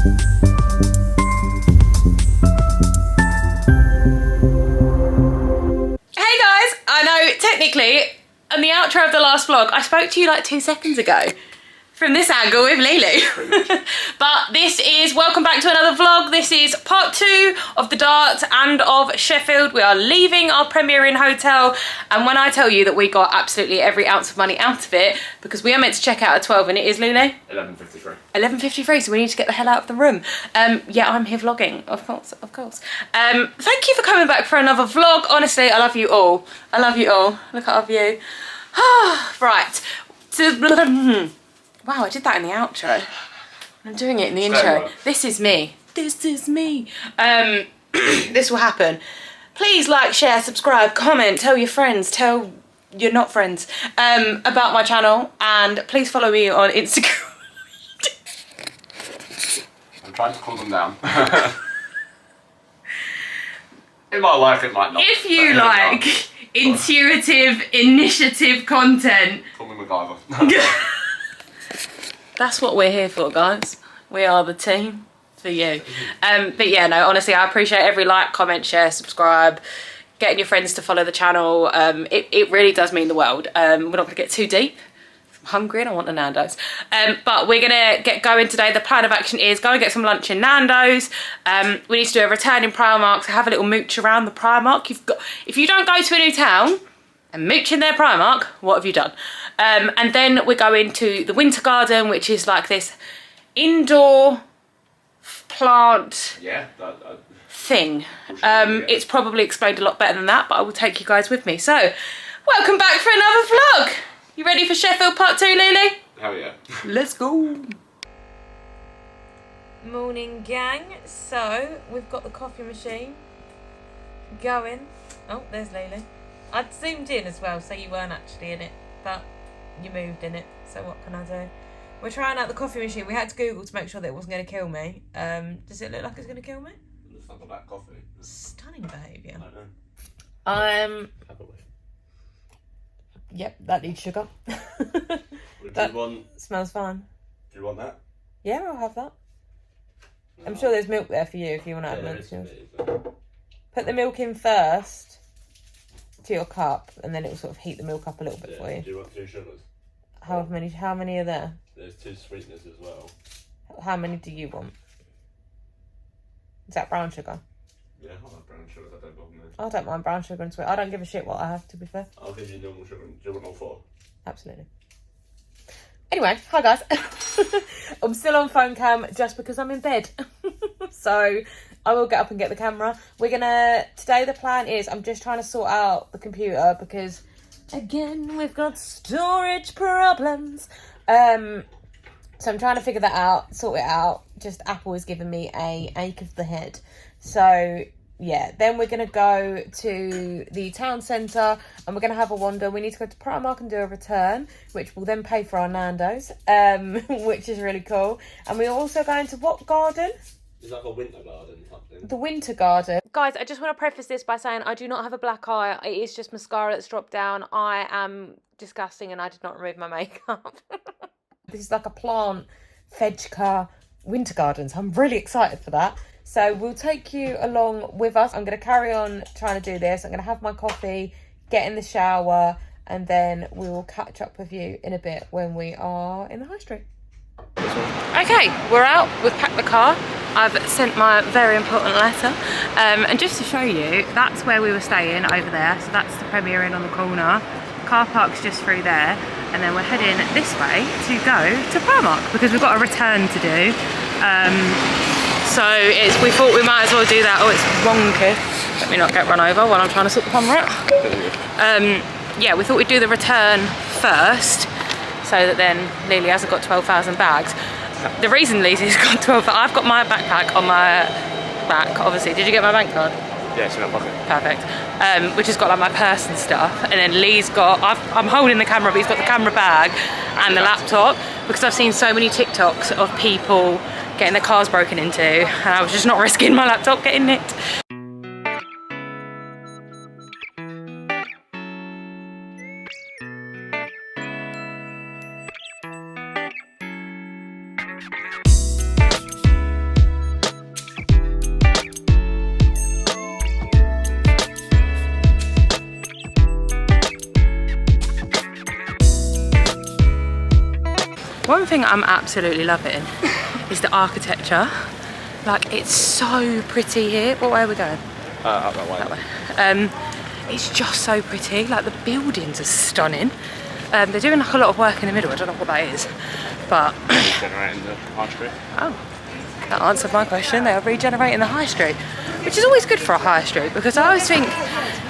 Hey guys, I know technically on the outro of the last vlog I spoke to you like 2 seconds ago from this angle with Lily. But this is, welcome back to another vlog. This is part 2 of the darts and of Sheffield. We are leaving our Premier Inn hotel, and when I tell you that we got absolutely every ounce of money out of it, because we are meant to check out at 12 and it is, Lily? 11:53. 11:53, so we need to get the hell out of the room. Yeah, I'm here vlogging, of course, of course. Thank you for coming back for another vlog. Honestly, I love you all. I love you all. Look at our view. Right. Wow, I did that in the outro. I'm doing it in the intro. Right. This is me. This is me. This will happen. Please like, share, subscribe, comment, tell your friends, tell your not friends about my channel, and please follow me on Instagram. I'm trying to calm them down. In my life it might not. If you like intuitive, initiative content. Call me MacGyver. That's what we're here for, guys. We are the team for you. But yeah, no, honestly, I appreciate every like, comment, share, subscribe, getting your friends to follow the channel. It really does mean the world. We're not going to get too deep. I'm hungry and I want a Nando's. But we're going to get going today. The plan of action is go and get some lunch in Nando's. We need to do a return in Primark, so have a little mooch around the Primark. If you don't go to a new town and mooch in their Primark, what have you done? And then we're going to the Winter Garden, which is like this indoor plant thing. It's probably explained a lot better than that, but I will take you guys with me. So, welcome back for another vlog. You ready for Sheffield part 2, Lily? Hell yeah. Let's go. Morning, gang. So, we've got the coffee machine going. Oh, there's Lily. I'd zoomed in as well, so you weren't actually in it, but you moved in it, so what can I do? We're trying out the coffee machine. We had to Google to make sure that it wasn't going to kill me. Does it look like it's going to kill me? It looks like a black coffee. Stunning behaviour. I know. Yep, that needs sugar. That smells fine. Do you want that? Yeah, I'll have that. No. I'm sure there's milk there for you if you want to add milk to yours. Put the milk in first to your cup, and then it will sort of heat the milk up a little bit for you. Do you want 2 sugars? How many are there? There's 2 sweeteners as well. How many do you want? Is that brown sugar? Yeah, I like brown sugar. That don't bother me. I don't mind brown sugar and sweet. I don't give a shit what I have, to be fair. I'll give you normal sugar. Do you want all 4? Absolutely. Anyway, hi guys. I'm still on phone cam just because I'm in bed. So I will get up and get the camera. Today the plan is I'm just trying to sort out the computer because, again, we've got storage problems. So I'm trying to figure that out, sort it out. Just Apple is giving me a ache of the head. So yeah, then we're going to go to the town centre and we're going to have a wander. We need to go to Primark and do a return, which will then pay for our Nando's, which is really cool. And we're also going to what garden? It's like a winter garden something. The Winter Garden. Guys, I just want to preface this by saying I do not have a black eye. It is just mascara that's dropped down. I am disgusting and I did not remove my makeup. This is like a plant Fedka winter garden, so I'm really excited for that. So we'll take you along with us. I'm going to carry on trying to do this. I'm going to have my coffee, get in the shower, and then we will catch up with you in a bit when we are in the high street. Okay, we're out. We've packed the car. I've sent my very important letter. And just to show you, that's where we were staying over there. So that's the Premier Inn on the corner. Car park's just through there. And then we're heading this way to go to Primark because we've got a return to do. So we thought we might as well do that. Oh, it's wonky. Let me not get run over while I'm trying to sort the camera out. Yeah, we thought we'd do the return first so that then Lily hasn't got 12,000 bags. The reason Lily's got 12, I've got my backpack on my back, obviously. Did you get my bank card? Yeah, it's in my pocket. Perfect. Which has got like my purse and stuff. And then Lee's got, I'm holding the camera, but he's got the camera bag and the laptop because I've seen so many TikToks of people getting their cars broken into and I was just not risking my laptop getting nicked. thing I'm absolutely loving is the architecture. Like, it's so pretty here. What way are we going? Up that way. That way. It's just so pretty. Like, the buildings are stunning. They're doing like a lot of work in the middle. I don't know what that is, but Generating the high street. oh, that answered my question. They are regenerating the high street, which is always good for a high street, because I always think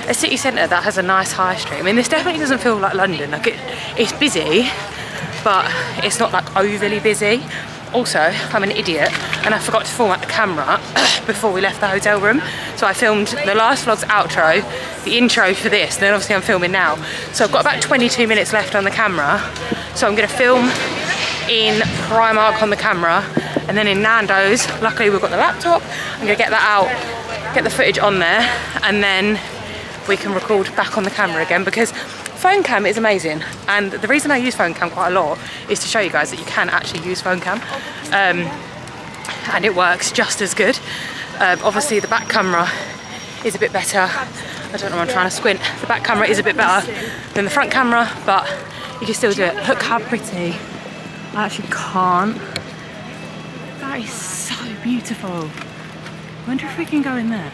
a city centre that has a nice high street. I mean, this definitely doesn't feel like London. Like, it's busy, but it's not like overly busy. Also, I'm an idiot and I forgot to format the camera before we left the hotel room. So I filmed the last vlog's outro, the intro for this, and then obviously I'm filming now. So I've got about 22 minutes left on the camera. So I'm gonna film in Primark on the camera, and then in Nando's, luckily we've got the laptop, I'm gonna get that out, get the footage on there, and then we can record back on the camera again, because phone cam is amazing, and the reason I use phone cam quite a lot is to show you guys that you can actually use phone cam, and it works just as good. Obviously the back camera is a bit better. I don't know, I'm trying to squint. The back camera is a bit better than the front camera, but you can still do it. Look how pretty. I actually can't. That is so beautiful. I wonder if we can go in there.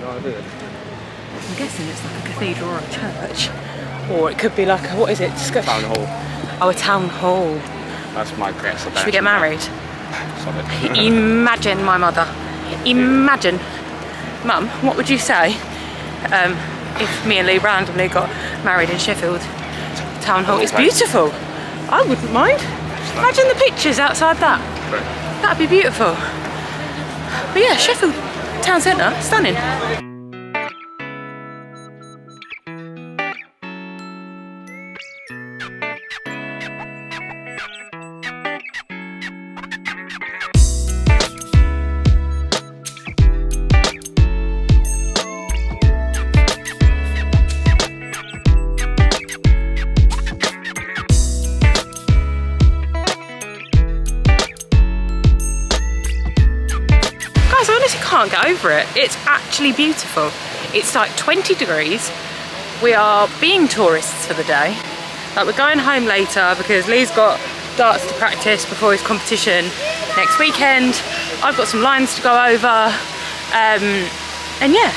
No idea. I'm guessing it's like a cathedral or a church. Or it could be like a, what is it? Town hall. Oh, a town hall. That's my guess. Should we get married? Solid. Imagine my mother. Imagine. Mum, what would you say if me and Lee randomly got married in Sheffield? Town hall. It's beautiful. I wouldn't mind. Imagine the pictures outside that. That'd be beautiful. But yeah, Sheffield town centre, stunning. Can't get over it. It's actually beautiful. It's like 20 degrees. We are being tourists for the day. Like, we're going home later because Lee's got darts to practice before his competition next weekend. I've got some lines to go over, and yeah,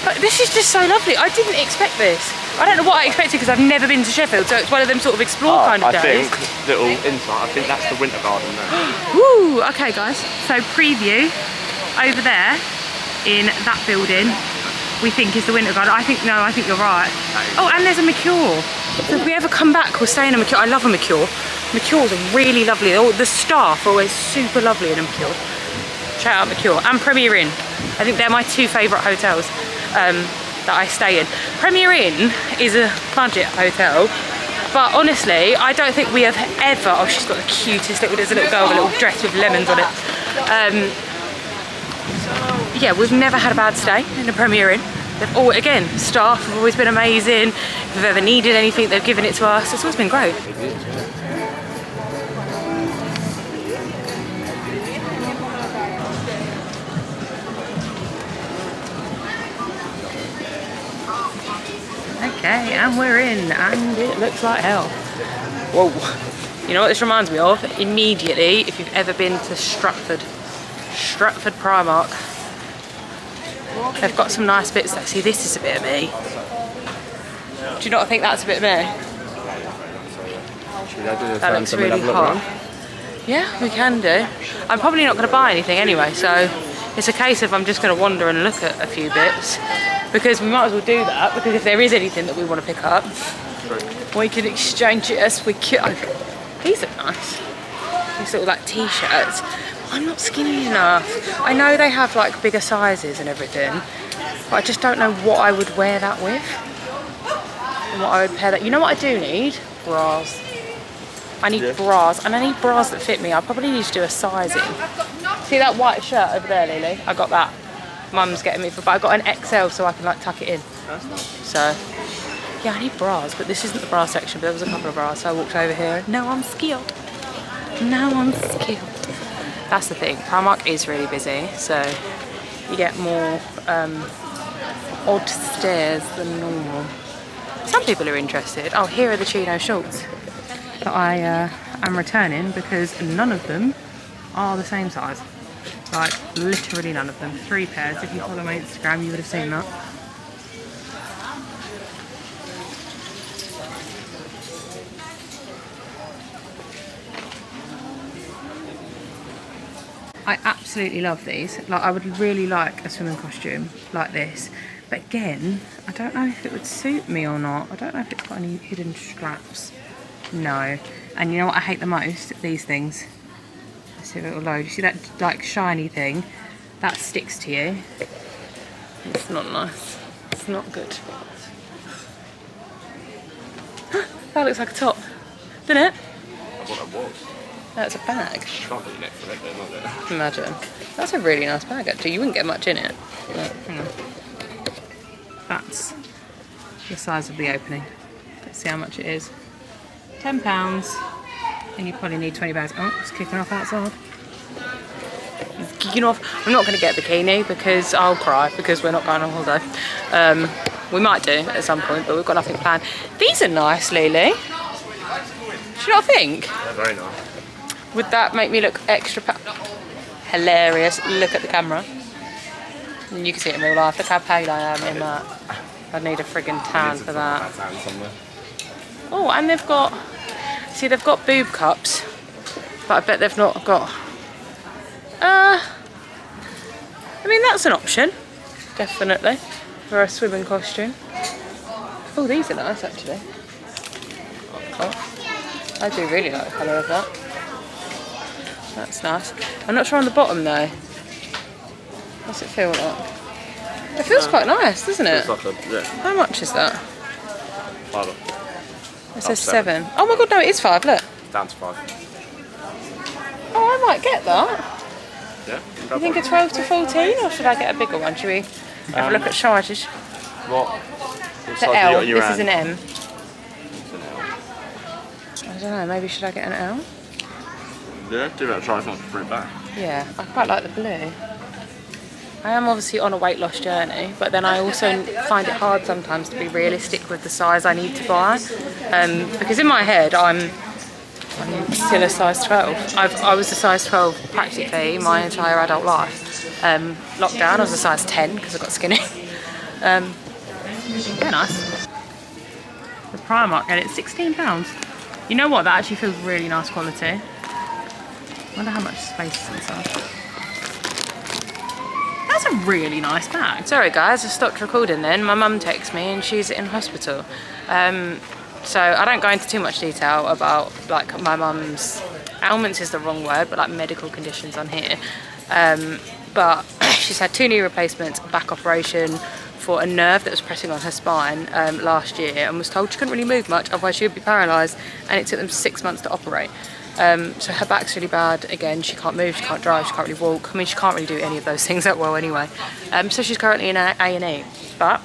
but this is just so lovely. I didn't expect this. I don't know what I expected because I've never been to Sheffield, so it's one of them sort of explore kind of days. I think, little insight, I think that's the winter garden there. Woo! Okay guys, so preview. Over there, in that building, we think is the winter garden. I think you're right. Oh, and there's a Mercure. So if we ever come back, we'll stay in a Mercure. I love a Mercure. Mercures are really lovely. The staff are always super lovely in a Mercure. Shout out Mercure. And Premier Inn. I think they're my two favourite hotels that I stay in. Premier Inn is a budget hotel, but honestly, I don't think we have ever... Oh, she's got the cutest little... There's a little girl with a little dress with lemons on it. Yeah, we've never had a bad stay in a Premier Inn. They've all, again, staff have always been amazing. If we've ever needed anything, they've given it to us. It's always been great. Okay, and we're in, and it looks like hell. Whoa. You know what this reminds me of? Immediately, if you've ever been to Stratford Primark. They've got some nice bits there. See, this is a bit of me. Do you not think that's a bit of me? That looks really hot. Yeah, we can do. I'm probably not going to buy anything anyway, so it's a case of I'm just going to wander and look at a few bits, because we might as well do that, because if there is anything that we want to pick up, we can exchange it as we can. Oh, these are nice. These little like t-shirts. I'm not skinny enough. I know they have like bigger sizes and everything, but I just don't know what I would wear that with. And what I would pair that. You know what I do need? Bras. I need bras, and I need bras that fit me. I probably need to do a sizing. See that white shirt over there, Lily? I got that. Mum's getting me for, but I got an XL so I can like tuck it in. So yeah, I need bras, but this isn't the bra section, but there was a couple of bras, so I walked over here. Now I'm skilled. Now I'm skilled. That's the thing, Primark is really busy, so you get more odd stares than normal. Some people are interested. Oh, here are the chino shorts that I am returning because none of them are the same size. Like, literally none of them. 3 pairs. If you follow my Instagram, you would have seen that. I absolutely love these. Like, I would really like a swimming costume like this. But again, I don't know if it would suit me or not. I don't know if it's got any hidden straps. No. And you know what I hate the most? These things. Let's see if it will load. You see that like shiny thing? That sticks to you. It's not nice. It's not good. That looks like a top, doesn't it? I thought that was. That's a bag. Can't really neck for it, not it? Imagine. That's a really nice bag actually. You wouldn't get much in it. Look, hang on. That's the size of the opening. Let's see how much it is. £10. And you probably need 20 bags. Oh, it's kicking off outside. It's kicking off. I'm not going to get a bikini because I'll cry because we're not going on holiday. We might do at some point, but we've got nothing planned. These are nice, Lily. Do you not think? They're very nice. Would that make me look extra hilarious? Look at the camera. And you can see it in real life. Look how pale I am in that. I'd need a friggin' tan for that. Oh, and they've got... See, they've got boob cups. But I bet they've not got... I mean, that's an option. Definitely. For a swimming costume. Oh, these are nice, actually. Oh, I do really like the colour of that. That's nice. I'm not sure on the bottom though. What's it feel like? It feels quite nice, doesn't it? Like a, yeah. How much is that? $5. It says 7. Oh my god, no, it is 5, look. Down to 5. Oh, I might get that. Yeah? You think a 12 to 14 or should I get a bigger one? Should we have a look at sizes? What The L, this hand? is an M. It's an L. I don't know, maybe should I get an L? Yeah, give it a try if not to bring it back. Yeah, I quite like the blue. I am obviously on a weight loss journey, but then I also find it hard sometimes to be realistic with the size I need to buy. Because in my head, I'm still a size 12. I was a size 12 practically my entire adult life. Lockdown, I was a size 10 because I got skinny. They're nice. The Primark, and it's £16. You know what? That actually feels really nice quality. I wonder how much space is inside. That's a really nice bag. Sorry guys, I stopped recording then. My mum texted me and she's in hospital. So I don't go into too much detail about like my mum's ailments is the wrong word, but like medical conditions on here. But she's had 2 knee replacements, a back operation for a nerve that was pressing on her spine last year, and was told she couldn't really move much, otherwise she would be paralysed, and it took them 6 months to operate. So her back's really bad. Again, she can't move, she can't drive, she can't really walk. I mean, she can't really do any of those things that well anyway. So she's currently in A&E, but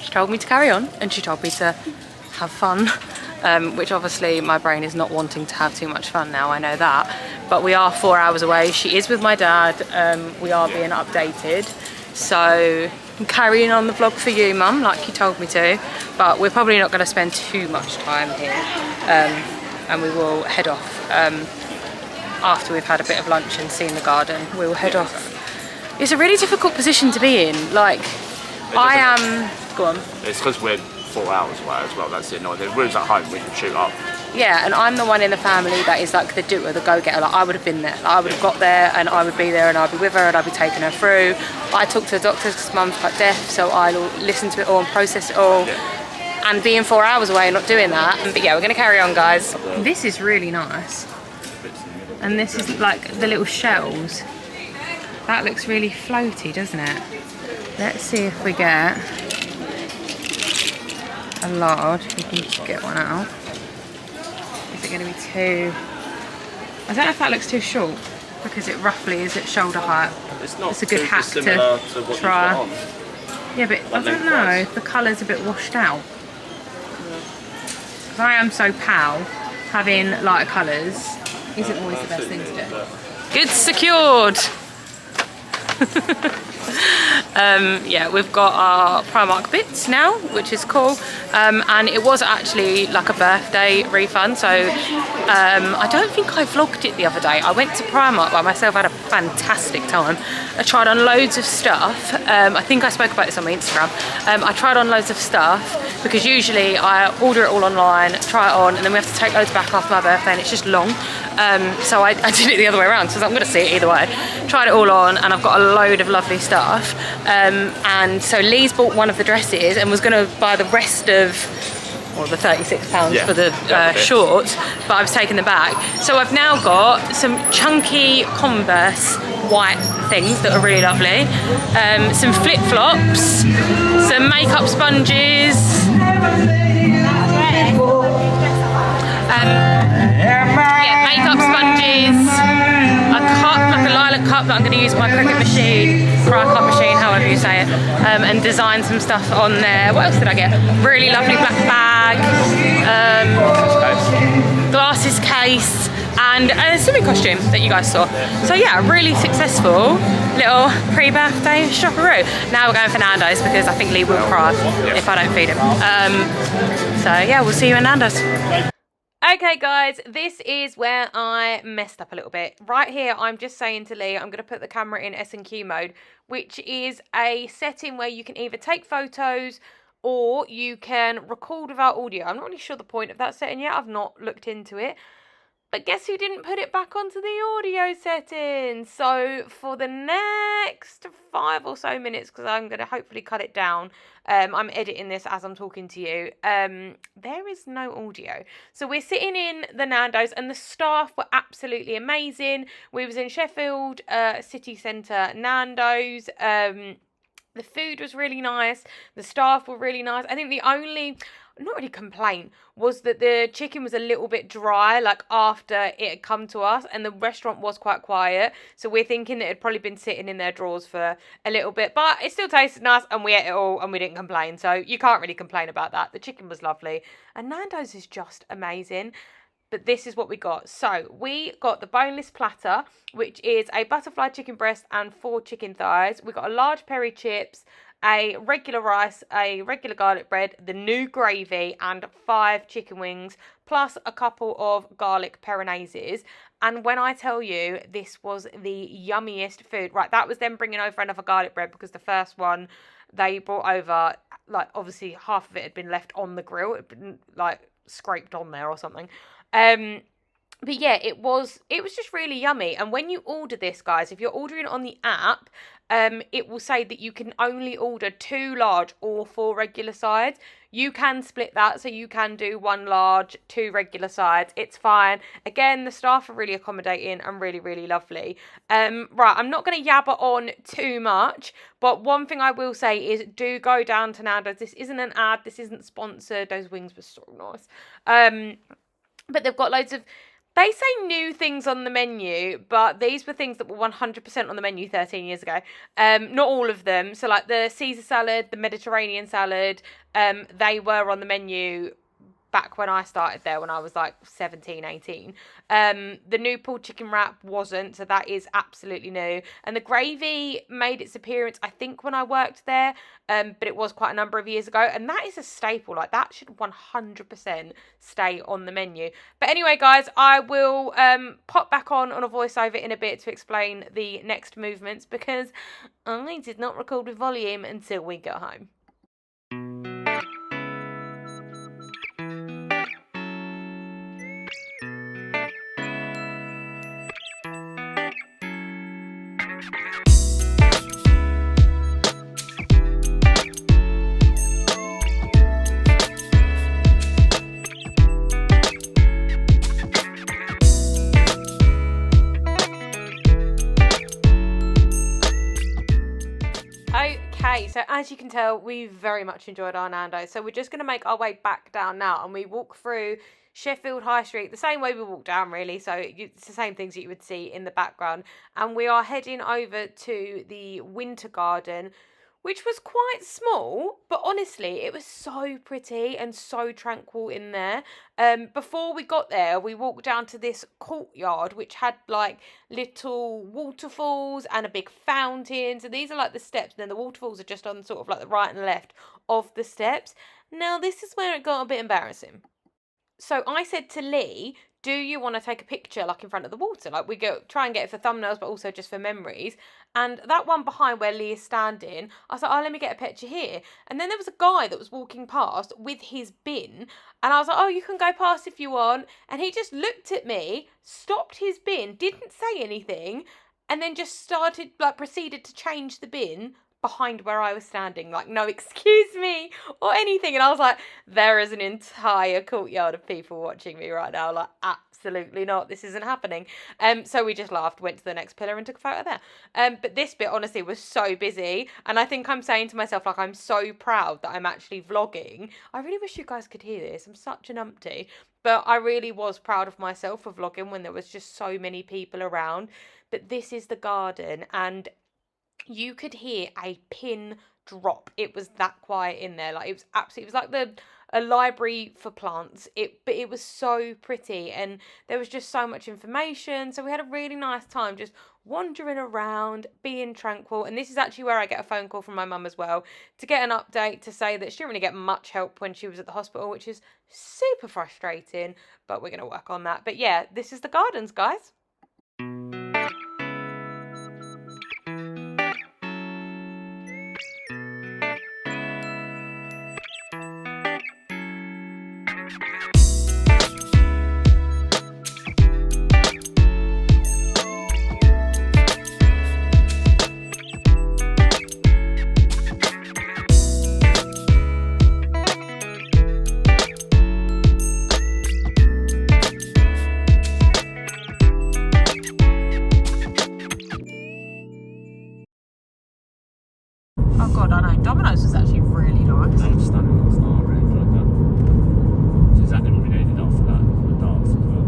she told me to carry on, and she told me to have fun, which obviously my brain is not wanting to have too much fun now, I know that. But we are 4 hours away. She is with my dad. We are being updated. So I'm carrying on the vlog for you, Mum, like you told me to. But we're probably not going to spend too much time here. And we will head off after we've had a bit of lunch and seen the garden. We will head off. It's a really difficult position to be in. Like, I am... Go on. It's because we're 4 hours away as well, that's it. No, there's rooms at home we can shoot up. Yeah, and I'm the one in the family that is like the doer, the go-getter. Like, I would have been there. Like, I would have got there and I would be there and I'd be with her and I'd be taking her through. I talk to the doctors because Mum's quite deaf, so I'll listen to it all and process it all. Yeah. And being 4 hours away and not doing that. But yeah, we're going to carry on, guys. This is really nice. And this is like the little shells. That looks really floaty, doesn't it? Let's see if we get a large. We can just get one out. Is it going to be too... I don't know if that looks too short, because it roughly is at shoulder height. It's not. It's a good hack to try. Yeah, but I don't know. The colour's a bit washed out. Because I am so pale, having lighter colours isn't always the best thing to do. Goods secured! Yeah, we've got our Primark bits now, which is cool. And it was actually like a birthday refund, so I don't think I vlogged it the other day. I went to Primark by myself, had a fantastic time. I tried on loads of stuff. I think I spoke about this on my Instagram. I tried on loads of stuff because usually I order it all online, try it on, and then we have to take loads back after my birthday, and it's just long. So I did it the other way around, because I'm going to see it either way. Tried it all on, and I've got a load of lovely stuff. And so Lee's bought one of the dresses and was going to buy the rest of, well, the £36 for the shorts, but I was taking them back. So I've now got some chunky Converse white things that are really lovely, some flip-flops, some makeup sponges, makeup sponges, a cup, like a lilac cup that I'm going to use my Cricut machine, fry cup machine, however you say it, and design some stuff on there. What else did I get? Really lovely black bag, glasses case, and a swimming costume that you guys saw. So yeah, really successful little pre-birthday shopperoo. Now we're going for Nando's because I think Lee will cry if I don't feed him. So yeah, we'll see you in Nando's. Okay guys, this is where I messed up a little bit. Right here, I'm just saying to Lee, I'm going to put the camera in S&Q mode, which is a setting where you can either take photos or you can record without audio. I'm not really sure the point of that setting yet. I've not looked into it. But guess who didn't put it back onto the audio settings? So for the next 5 or so minutes, because I'm going to hopefully cut it down, I'm editing this as I'm talking to you, there is no audio. So we're sitting in the Nando's and the staff were absolutely amazing. We was in Sheffield city centre Nando's. The food was really nice. The staff were really nice. I think the only, not really complaint, was that the chicken was a little bit dry, like after it had come to us, and the restaurant was quite quiet. So we're thinking that it had probably been sitting in their drawers for a little bit, but it still tasted nice, and we ate it all, and we didn't complain. So you can't really complain about that. The chicken was lovely, and Nando's is just amazing. But this is what we got. So we got the boneless platter, which is a butterfly chicken breast and 4 chicken thighs. We got a large peri chips, a regular rice, a regular garlic bread, the new gravy, and 5 chicken wings, plus a couple of garlic peronaises. And when I tell you, this was the yummiest food. Right, that was them bringing over another garlic bread, because the first one they brought over, like, obviously half of it had been left on the grill. It had been, like, scraped on there or something. But yeah, it was just really yummy. And when you order this, guys, if you're ordering on the app, it will say that you can only order 2 large or 4 regular sides. You can split that, so you can do 1 large, 2 regular sides. It's fine. Again, the staff are really accommodating and really, really lovely. Right, I'm not going to yabber on too much, but one thing I will say is do go down to Nando's. This isn't an ad. This isn't sponsored. Those wings were so nice. But they've got loads of, they say new things on the menu, but these were things that were 100% on the menu 13 years ago. Not all of them. So like the Caesar salad, the Mediterranean salad, they were on the menu back when I started there, when I was like 17, 18. The new pulled chicken wrap wasn't, so that is absolutely new. And the gravy made its appearance, I think, when I worked there, but it was quite a number of years ago. And that is a staple. Like, that should 100% stay on the menu. But anyway, guys, I will pop back on a voiceover in a bit to explain the next movements, because I did not record with volume until we got home. Okay, so as you can tell, we very much enjoyed our Nando's. So we're just going to make our way back down now, and we walk through Sheffield High Street the same way we walk down, really. So it's the same things that you would see in the background. And we are heading over to the Winter Garden, which was quite small, but honestly, it was so pretty and so tranquil in there. Before we got there, we walked down to this courtyard, which had like little waterfalls and a big fountain. So these are like the steps, and then the waterfalls are just on sort of like the right and left of the steps. Now, this is where it got a bit embarrassing. So I said to Lee, do you want to take a picture like in front of the water? Like we go try and get it for thumbnails, but also just for memories. And that one behind where Lee is standing, I was like, oh, let me get a picture here. And then there was a guy that was walking past with his bin. And I was like, oh, you can go past if you want. And he just looked at me, stopped his bin, didn't say anything, and then just proceeded to change the bin behind where I was standing, like no excuse me or anything. And I was like, there is an entire courtyard of people watching me right now, like absolutely not, this isn't happening. So we just laughed, went to the next pillar and took a photo there. But this bit honestly was so busy, and I think I'm saying to myself, like, I'm so proud that I'm actually vlogging. I really wish you guys could hear this, I'm such an umpty, but I really was proud of myself for vlogging when there was just so many people around. But this is the garden, and you could hear a pin drop. It was that quiet in there. Like, it was absolutely, it was like a library for plants. But it was so pretty, and there was just so much information. So we had a really nice time just wandering around, being tranquil. And this is actually where I get a phone call from my mum as well, to get an update to say that she didn't really get much help when she was at the hospital, which is super frustrating, but we're going to work on that. But yeah, this is the gardens, guys. Oh god, I know. Domino's was actually really nice. That was stunning. It's not really enjoyed that. It's exactly what we needed after that, the darts as well.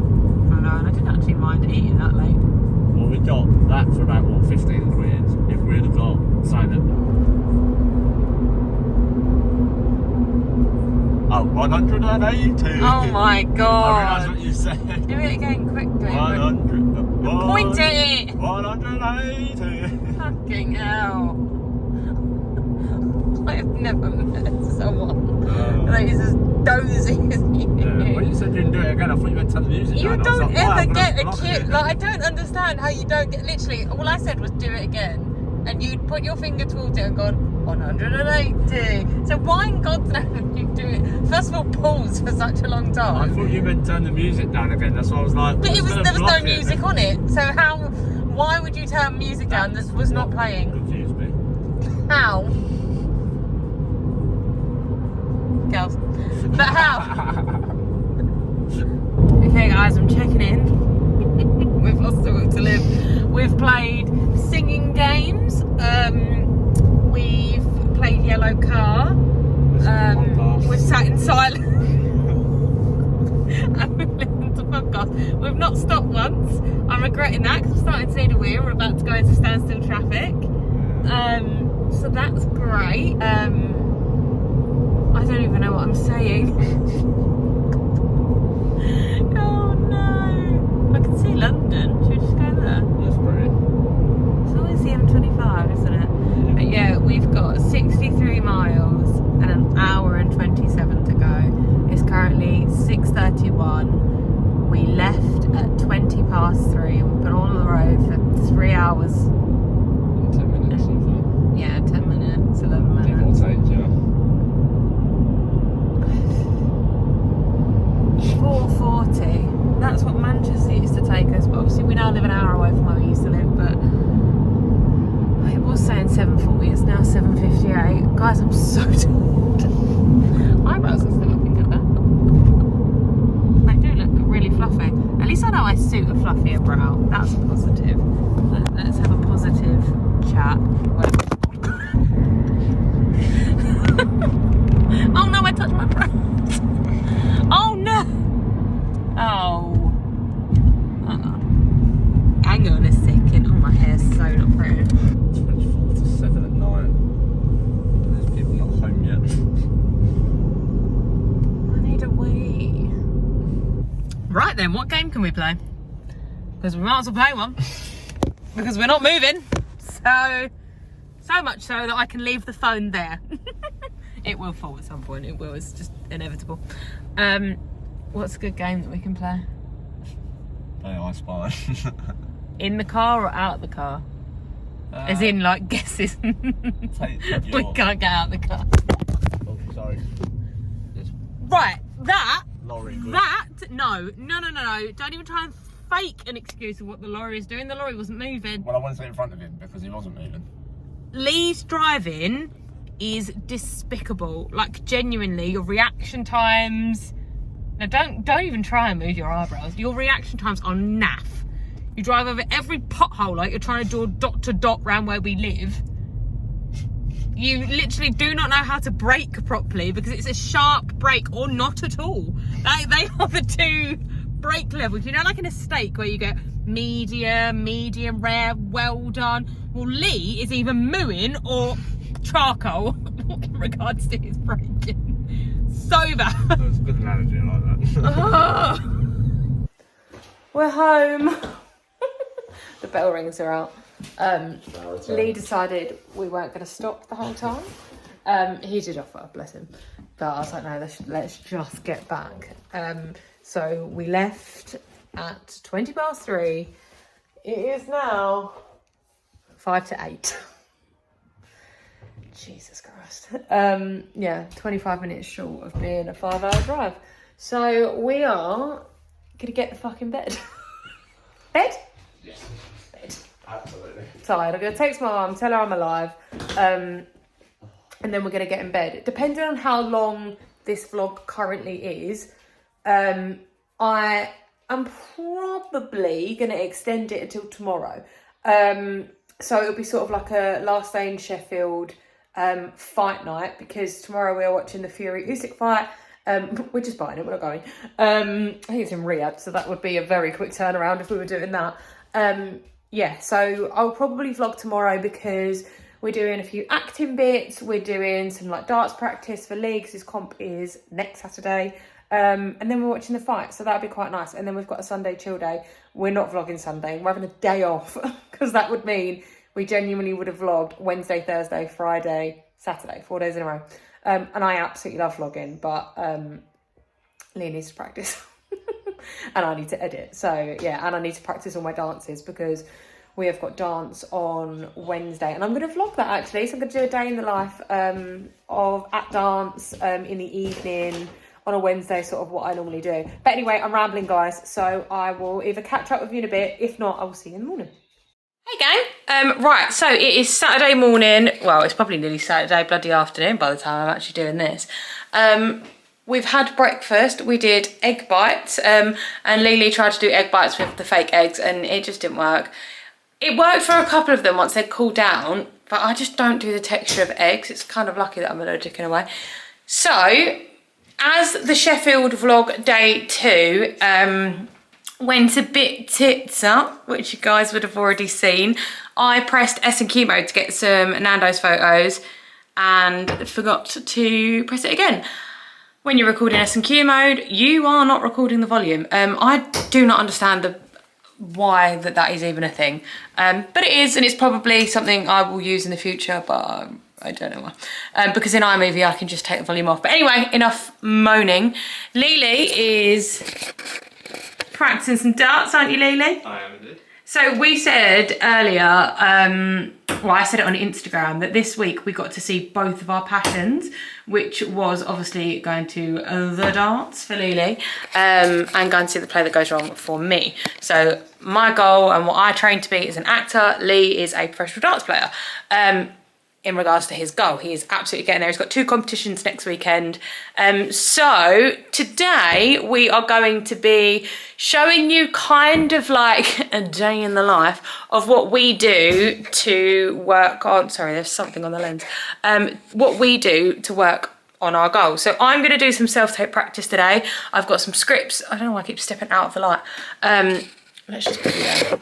I know, and I didn't actually mind eating that late. Well, we got that for about, what, 15 quid? If we'd have got something that... Oh, 180! Oh my god! I realised what you said. Do it again quickly. 100... Point at it! 180! Fucking hell. I have never met someone that is as dozy as you. Yeah, well, you said you didn't do it again. I thought you meant to turn the music down. You don't ever get a kid. It. Like, I don't understand how you don't get. Literally, all I said was do it again, and you'd put your finger towards it and gone 180. So why in God's name would you do it? First of all, pause for such a long time. I thought you meant to turn the music down again. That's why I was like. But there was no music on it. So how? Why would you turn music down that was not playing? Confused me. How? Girls. But how? Okay guys, I'm checking in. We've lost the will to live. We've played singing games. We've played yellow car. We've sat in silence. And we've listened to podcasts. We've not stopped once. I'm regretting that because I'm starting to need a wheel. We're about to go into standstill traffic. So that's great. I don't even know what I'm saying. Oh no. I can see London. Should we just go there? That's pretty. It's always the M25, isn't it? Yeah. But yeah, we've got 63 miles and an hour and 27 to go. It's currently 6:31. We left at 20 past 3. We've been on the road for 3 hours. 10 minutes so far. Yeah, 10 minutes, 11 minutes. Give or take, yeah. 4:40. That's what Manchester used to take us, but obviously we now live an hour away from where we used to live. But it was saying 7:40. It's now 7:58. Guys, I'm so tired. Eyebrows are still looking good, though. They do look really fluffy. At least I know I suit a fluffier brow. That's positive. Let's have a positive chat. Oh no, I touched my breast. Oh no. Oh. Hang on a second. Oh, my hair's so not pretty. 24 to 7 at night. then, what game can we play? Because we might as well play one. Because we're not moving. So much so that I can leave the phone there. It will fall at some point, it will, it's just inevitable. What's a good game that we can play? Play I Spy. In the car or out the car? As in, like, guesses. We can't get out the car. Oh, sorry. Right, that, Lorry. no. Don't even try and fake an excuse of what the lorry is doing. The lorry wasn't moving. Well, I wanted to sit in front of him because he wasn't moving. Lee's driving is despicable. Like, genuinely, your reaction times... Now, don't even try and move your eyebrows. Your reaction times are naff. You drive over every pothole like you're trying to do dot to dot round where we live. You literally do not know how to brake properly because it's a sharp brake or not at all. They are the two brake levels. You know, like in a steak where you go medium rare, well done. Well, Lee is either mooing or charcoal in regards to his braking. So bad. That's a good analogy, I like that. We're home. The bell rings are out. Lee decided we weren't going to stop the whole time. He did offer, bless him. But I was like, no, let's just get back. So we left at 3:20. It is now 7:55. Jesus Christ. Yeah, 25 minutes short of being a 5-hour drive. So we are gonna get the fucking bed. Bed? Yes. Bed. Absolutely. Tired. I'm gonna text my mum, tell her I'm alive. And then we're gonna get in bed. Depending on how long this vlog currently is, I am probably gonna extend it until tomorrow. So it'll be sort of like a last day in Sheffield fight night, because tomorrow we are watching the Fury Usyk fight. We're just buying it, we're not going. I think it's in REHAB, so that would be a very quick turnaround if we were doing that. Yeah, so I'll probably vlog tomorrow because we're doing a few acting bits. We're doing some like darts practice for Lee because his comp is next Saturday. And then we're watching the fight, so that'll be quite nice. And then we've got a Sunday chill day. We're not vlogging Sunday, we're having a day off because that would mean we genuinely would have vlogged Wednesday, Thursday, Friday, Saturday, 4 days in a row. And I absolutely love vlogging, but Lee needs to practice. And I need to edit. So yeah, and I need to practice all my dances because we have got dance on Wednesday. And I'm going to vlog that actually. So I'm going to do a day in the life of at dance in the evening on a Wednesday, sort of what I normally do. But anyway, I'm rambling, guys. So I will either catch up with you in a bit. If not, I will see you in the morning. Hey gang, right, so it is Saturday morning. Well, it's probably nearly Saturday bloody afternoon by the time I'm actually doing this. We've had breakfast. We did egg bites, and Lily tried to do egg bites with the fake eggs and it just didn't work. It worked for a couple of them once they'd cooled down, but I just don't do the texture of eggs. It's kind of lucky that I'm allergic in a way. So, as the Sheffield vlog day 2, went a bit tits up, which you guys would have already seen. I pressed S&Q mode to get some Nando's photos and forgot to press it again. When you're recording S&Q mode, you are not recording the volume. I do not understand why that is even a thing. But it is, and it's probably something I will use in the future, but I don't know why. Because in iMovie, I can just take the volume off. But anyway, enough moaning. Lily is practicing some darts, aren't you, Lily? I am indeed. So we said earlier, well, I said it on Instagram, that this week we got to see both of our passions, which was obviously going to the darts for Lily, and going to see the play that goes wrong for me. So my goal and what I train to be is an actor. Lee is a professional darts player. In regards to his goal, he is absolutely getting there. He's got 2 competitions next weekend. So today we are going to be showing you kind of like a day in the life of what we do to work on, sorry, there's something on the lens, what we do to work on our goals. So I'm going to do some self-tape practice today. I've got some scripts. I don't know why I keep stepping out of the light. Let's just put it there.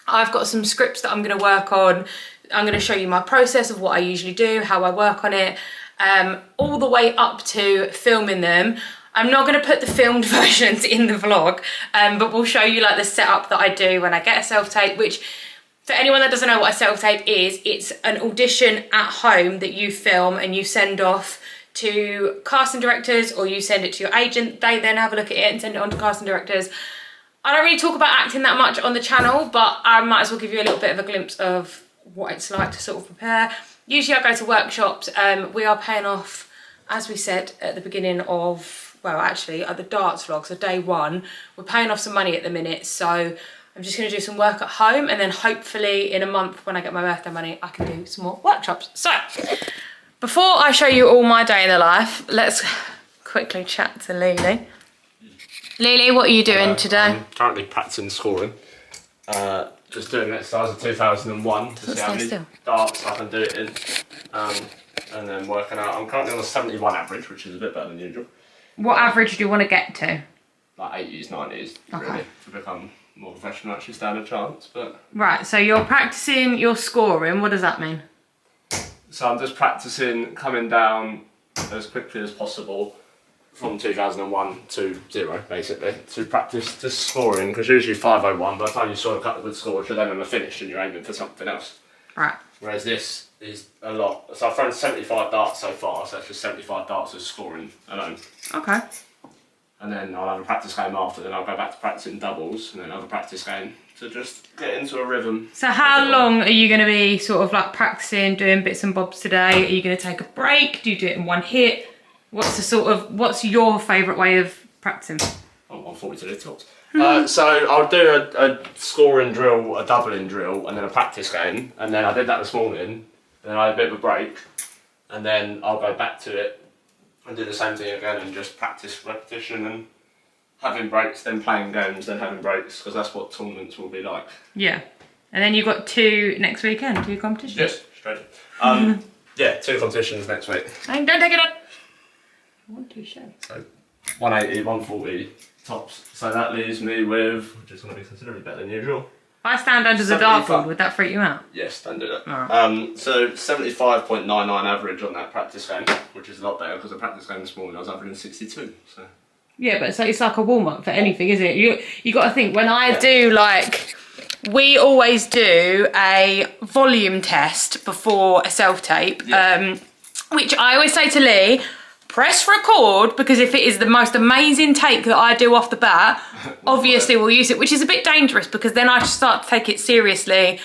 I've got some scripts that I'm going to work on. I'm going to show you my process of what I usually do, how I work on it, all the way up to filming them. I'm not going to put the filmed versions in the vlog, but we'll show you like the setup that I do when I get a self-tape, which for anyone that doesn't know what a self-tape is, it's an audition at home that you film and you send off to casting directors, or you send it to your agent. They then have a look at it and send it on to casting directors. I don't really talk about acting that much on the channel, but I might as well give you a little bit of a glimpse of what it's like to sort of prepare. Usually I go to workshops. We are paying off, as we said at the beginning of, well, actually at the darts vlog, so day one, we're paying off some money at the minute. So I'm just going to do some work at home, and then hopefully in a month when I get my birthday money, I can do some more workshops. So before I show you all my day in the life, let's quickly chat to Lily. Lily, what are you doing today? I'm currently practicing scoring. Just doing an exercise of 2001 to see how many darts I can do it in. And then working out. I'm currently on a 71 average, which is a bit better than usual. What average do you want to get to? Like 80s, 90s, really, to become more professional, actually stand a chance. But right, so you're practicing your scoring. What does that mean? So I'm just practicing coming down as quickly as possible from 2001 to 0, basically, to practice just scoring, because usually 501, by the time you score a couple of good scores, you're then on the finish and you're aiming for something else. Right. Whereas this is a lot. So I've thrown 75 darts so far, so that's just 75 darts of scoring alone. Okay. And then I'll have a practice game after, then I'll go back to practicing doubles, and then have a practice game to just get into a rhythm. So how long are you going to be sort of like practicing, doing bits and bobs today? Are you going to take a break? Do you do it in one hit? What's your favourite way of practicing? I'm 42 tops. So I'll do a scoring drill, a doubling drill, and then a practice game. And then I did that this morning. Then I had a bit of a break. And then I'll go back to it and do the same thing again and just practice repetition and having breaks, then playing games, then having breaks, because that's what tournaments will be like. Yeah. And then you've got 2 next weekend, 2 competitions? Yes, straight. Yeah, 2 competitions next week. Don't take it on. I want to show. So 180, 140 tops. So that leaves me with, which is going to be considerably better than usual. If I stand under the dartboard, would that freak you out? Yes, don't do that. Right. So 75.99 average on that practice game, which is a lot better, because the practice game this morning I was averaging 62. So. Yeah, but it's like a warm-up for anything, isn't it? You got to think, when I do like, we always do a volume test before a self-tape, which I always say to Lee, press record, because if it is the most amazing take that I do off the bat, obviously we'll use it, which is a bit dangerous, because then I start to take it seriously,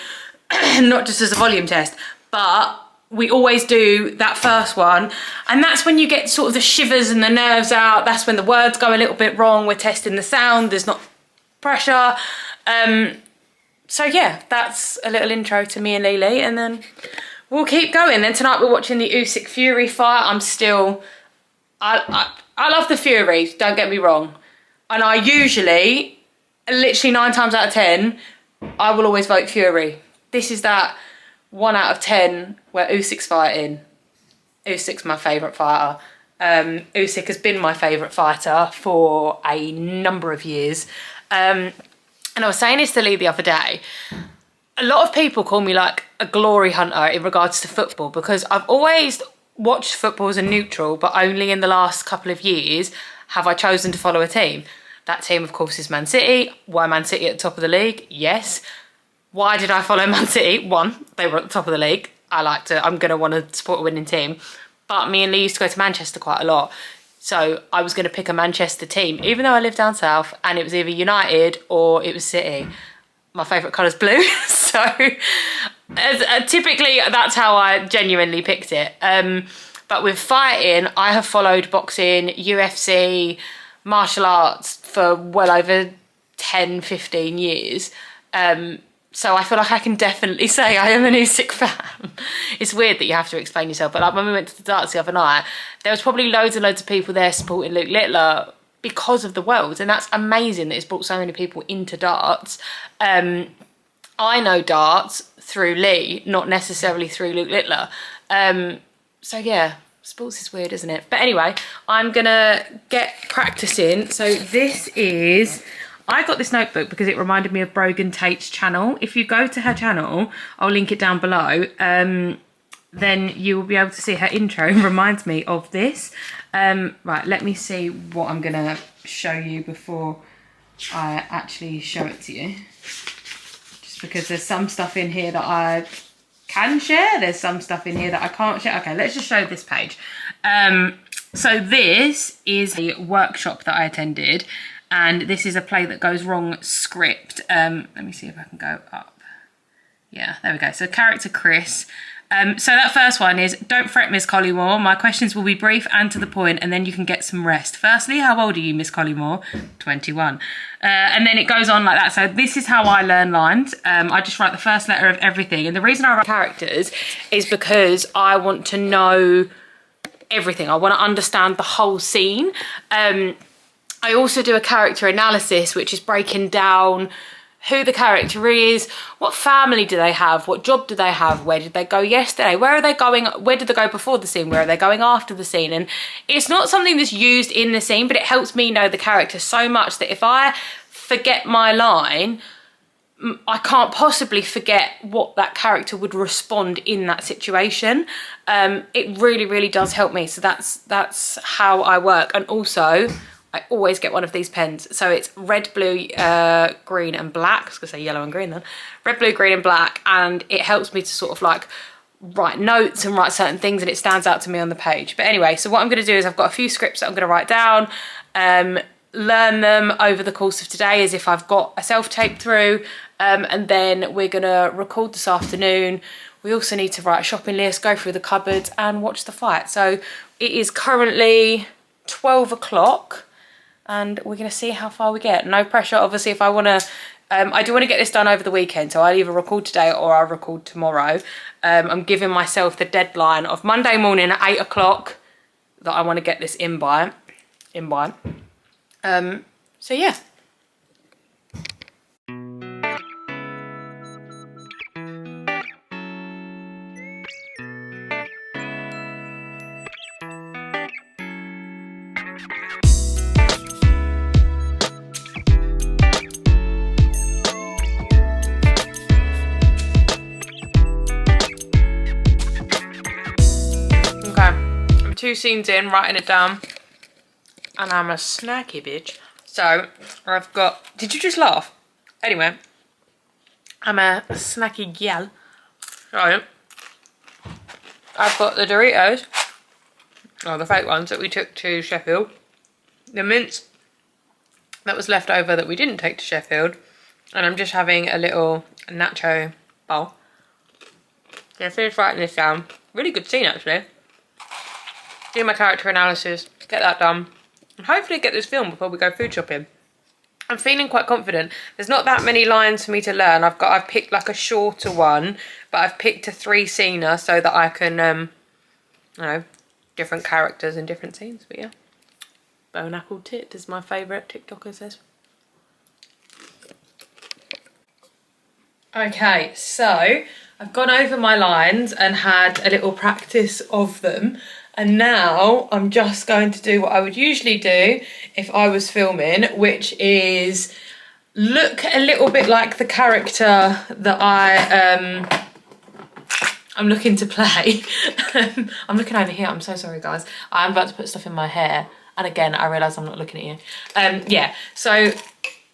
not just as a volume test, but we always do that first one, and that's when you get sort of the shivers and the nerves out. That's when the words go a little bit wrong. We're testing the sound, there's not pressure. So yeah, that's a little intro to me and Lily, and then we'll keep going. Then tonight we're watching the Usyk Fury fight. I love the Fury, don't get me wrong. And I usually, literally 9 times out of 10, I will always vote Fury. This is that 1 out of 10 where Usyk's fighting. Usyk's my favourite fighter. Usyk has been my favourite fighter for a number of years. And I was saying this to Lee the other day. A lot of people call me like a glory hunter in regards to football, because I've always watched football as a neutral, but only in the last couple of years have I chosen to follow a team. That team, of course, is Man City. Why Man City at the top of the league? Yes. Why did I follow Man City? 1, they were at the top of the league. I'm going to want to support a winning team. But me and Lee used to go to Manchester quite a lot. So I was going to pick a Manchester team, even though I live down south, and it was either United or it was City. My favourite colour's blue. So typically that's how I genuinely picked it. But with fighting, I have followed boxing, UFC, martial arts for well over 10, 15 years. So I feel like I can definitely say I am an Usyk fan. It's weird that you have to explain yourself, but like when we went to the darts the other night, there was probably loads and loads of people there supporting Luke Littler because of the Worlds, and that's amazing that it's brought so many people into darts. I know darts through Lee, not necessarily through Luke Littler. So yeah, sports is weird, isn't it? But anyway, I'm gonna get practicing. So this is, I got this notebook because it reminded me of Brogan Tate's channel. If you go to her channel, I'll link it down below. then you will be able to see her intro. Reminds me of this. Right, let me see what I'm gonna show you before I actually show it to you. Just because there's some stuff in here that I can share, there's some stuff in here that I can't share. Okay, let's just show this page. So this is a workshop that I attended, and this is a play that goes wrong script. Let me see if I can go up. Yeah, there we go. So character Chris. So that first one is, don't fret, Miss Collymore. My questions will be brief and to the point, and then you can get some rest. Firstly, how old are you, Miss Collymore? 21. And then it goes on like that. So this is how I learn lines. I just write the first letter of everything. And the reason I write characters is because I want to know everything. I want to understand the whole scene. I also do a character analysis, which is breaking down who the character is, what family do they have, what job do they have, where did they go yesterday, where are they going, where did they go before the scene, where are they going after the scene. And it's not something that's used in the scene, but it helps me know the character so much that if I forget my line, I can't possibly forget what that character would respond in that situation. It really, really does help me. So that's how I work. And also, I always get one of these pens. So it's red, blue, green and black. I was gonna say yellow and green then. Red, blue, green and black. And it helps me to sort of like write notes and write certain things, and it stands out to me on the page. But anyway, so what I'm gonna do is I've got a few scripts that I'm gonna write down, learn them over the course of today as if I've got a self-tape through, and then we're gonna record this afternoon. We also need to write a shopping list, go through the cupboards and watch the fight. So it is currently 12 o'clock. And we're going to see how far we get. No pressure, obviously, if I want to... I do want to get this done over the weekend, so I'll either record today or I'll record tomorrow. I'm giving myself the deadline of Monday morning at 8 o'clock that I want to get this in by. So, yeah. Two scenes in, writing it down, and I'm a snacky bitch. So I've got, did you just laugh? Anyway, I'm a snacky gal. So I've got the Doritos, or the fake ones that we took to Sheffield, the mince that was left over that we didn't take to Sheffield, and I'm just having a little nacho bowl. So I finished writing this down. Really good scene actually. Do my character analysis, get that done, and hopefully get this filmed before we go food shopping. I'm feeling quite confident. There's not that many lines for me to learn. I've picked like a shorter one, but I've picked a 3-scener so that I can, you know, different characters and different scenes. But yeah, bone apple tit is my favourite, TikToker says. Okay, so I've gone over my lines and had a little practice of them. And now I'm just going to do what I would usually do if I was filming, which is look a little bit like the character that I'm looking to play. I'm looking over here, I'm so sorry guys. I'm about to put stuff in my hair. And again, I realise I'm not looking at you. Yeah, so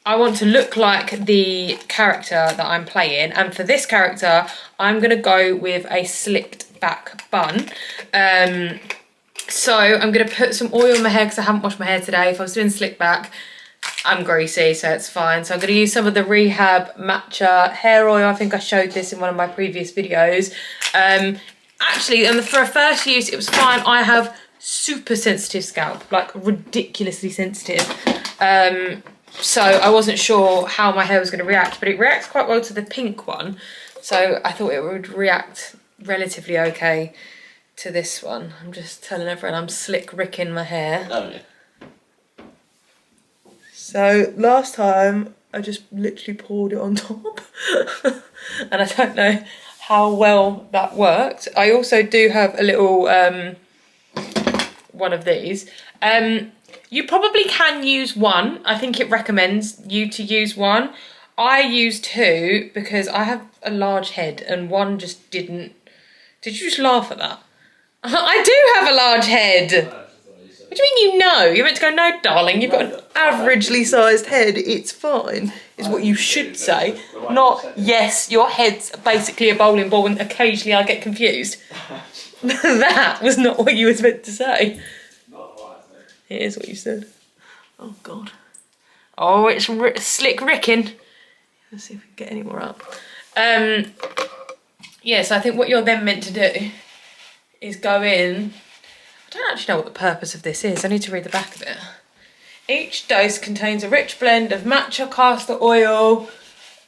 I want to look like the character that I'm playing. And for this character, I'm gonna go with a slicked back bun. So I'm gonna put some oil in my hair because I haven't washed my hair today. If I was doing slick back, I'm greasy, so it's fine. So I'm gonna use some of the REHAB Matcha hair oil. I think I showed this in one of my previous videos. Actually, and for a first use, it was fine. I have super sensitive scalp, like ridiculously sensitive. So I wasn't sure how my hair was gonna react, but it reacts quite well to the pink one. So I thought it would react relatively okay to this one. I'm just telling everyone I'm slick ricking my hair. Oh, yeah. So last time I just literally poured it on top and I don't know how well that worked. I also do have a little one of these. You probably can use one. I think it recommends you to use one. I use 2 because I have a large head and one just didn't Did you just laugh at that? I do have a large head. What do you mean you know? You're meant to go, no, darling, you've got an averagely sized head. It's fine, is what you should say. Not, yes, your head's basically a bowling ball and occasionally I get confused. That was not what you were meant to say. It is what you said. Oh, God. Oh, it's slick ricking. Let's see if we can get any more up. Yeah, so I think what you're then meant to do is go in. I don't actually know what the purpose of this is. I need to read the back of it. Each dose contains a rich blend of matcha castor oil